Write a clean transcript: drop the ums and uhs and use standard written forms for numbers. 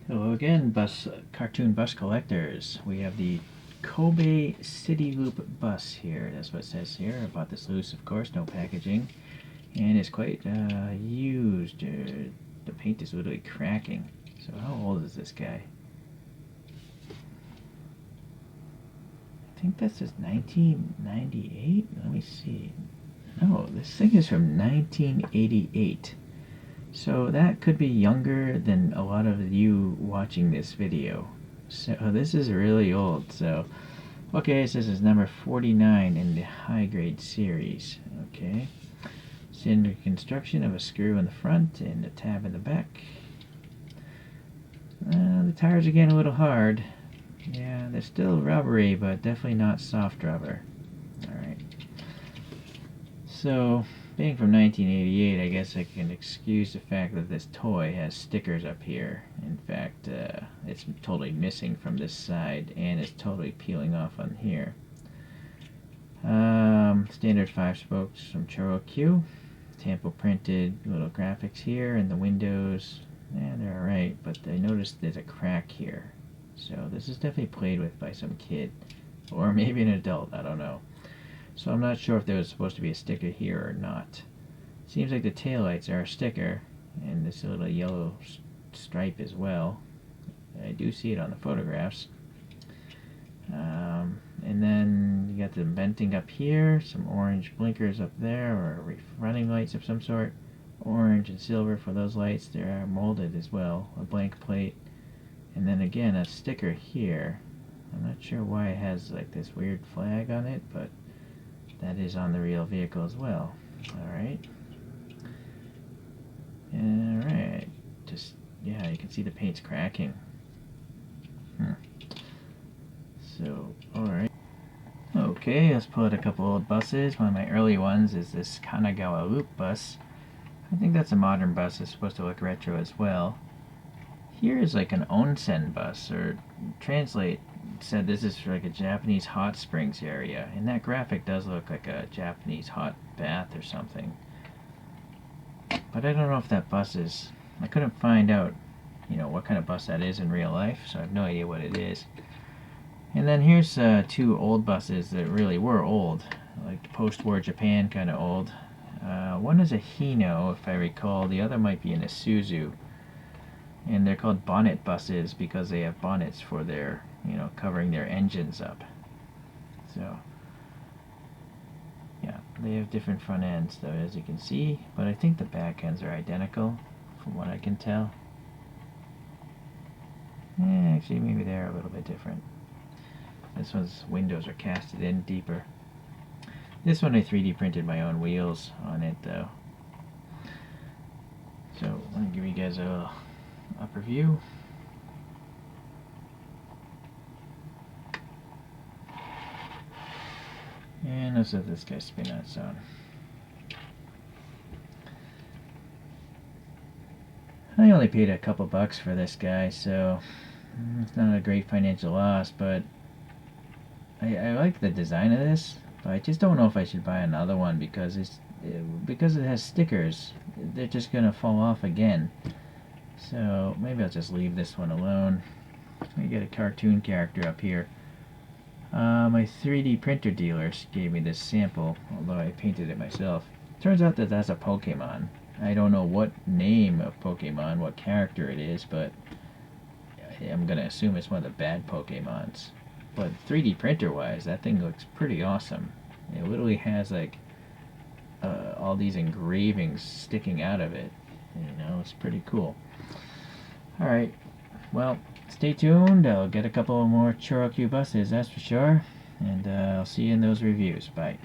Hello again, cartoon bus collectors. We have the Kobe City Loop bus here. That's what it says here. I bought this loose, of course, no packaging, and it's quite used. The paint is literally cracking. So how old is this guy? I think that says 1998. Let me see. No, this thing is from 1988. So that could be younger than a lot of you watching this video. So this is really old. So, okay, it says it's number 49 in the high grade series. Okay. Standard construction of a screw in the front and a tab in the back. The tires are getting a little hard. Yeah, they're still rubbery, but definitely not soft rubber. Alright. So, being from 1988, I guess I can excuse the fact that this toy has stickers up here. In fact, it's totally missing from this side, and it's totally peeling off on here. Standard 5 spokes from Choro-Q. Tampo printed little graphics here, and the windows, they're alright, but I noticed there's a crack here. So this is definitely played with by some kid, or maybe an adult, I don't know. So I'm not sure if there was supposed to be a sticker here or not. Seems like the taillights are a sticker, and this little yellow stripe as well. I do see it on the photographs. And then you got the venting up here, some orange blinkers up there, or running lights of some sort. Orange and silver for those lights. They are molded as well, a blank plate. And then again, a sticker here. I'm not sure why it has like this weird flag on it, but that is on the real vehicle as well. Alright. Alright. Just, yeah, you can see the paint's cracking. So, alright. Okay, let's pull out a couple old buses. One of my early ones is this Kanagawa Loop bus. I think that's a modern bus. It's supposed to look retro as well. Here is like an onsen bus, or translate said this is for like a Japanese hot springs area, and that graphic does look like a Japanese hot bath or something. But I don't know if that bus is, I couldn't find out, what kind of bus that is in real life, so I have no idea what it is. And then here's two old buses that really were old, like post-war Japan kind of old. One is a Hino, if I recall. The other might be an Isuzu. And they're called bonnet buses because they have bonnets for their, covering their engines up. So, yeah, they have different front ends, though, as you can see. But I think the back ends are identical, from what I can tell. Actually, maybe they're a little bit different. This one's windows are casted in deeper. This one I 3D printed my own wheels on it, though. So, let me give you guys a upper view. And let's let this guy spin on its own. I only paid a couple bucks for this guy, so it's not a great financial loss, but I like the design of this, but I just don't know if I should buy another one because it has stickers. They're just gonna fall off again. So maybe I'll just leave this one alone. We get a cartoon character up here. My 3D printer dealer gave me this sample, although I painted it myself. Turns out that that's a Pokemon. I don't know what name of Pokemon, what character it is, but I'm gonna assume it's one of the bad Pokemons. But 3D printer wise, that thing looks pretty awesome. It literally has like all these engravings sticking out of it. It's pretty cool. Alright, well, stay tuned. I'll get a couple more ChoroQ buses, that's for sure. And I'll see you in those reviews. Bye.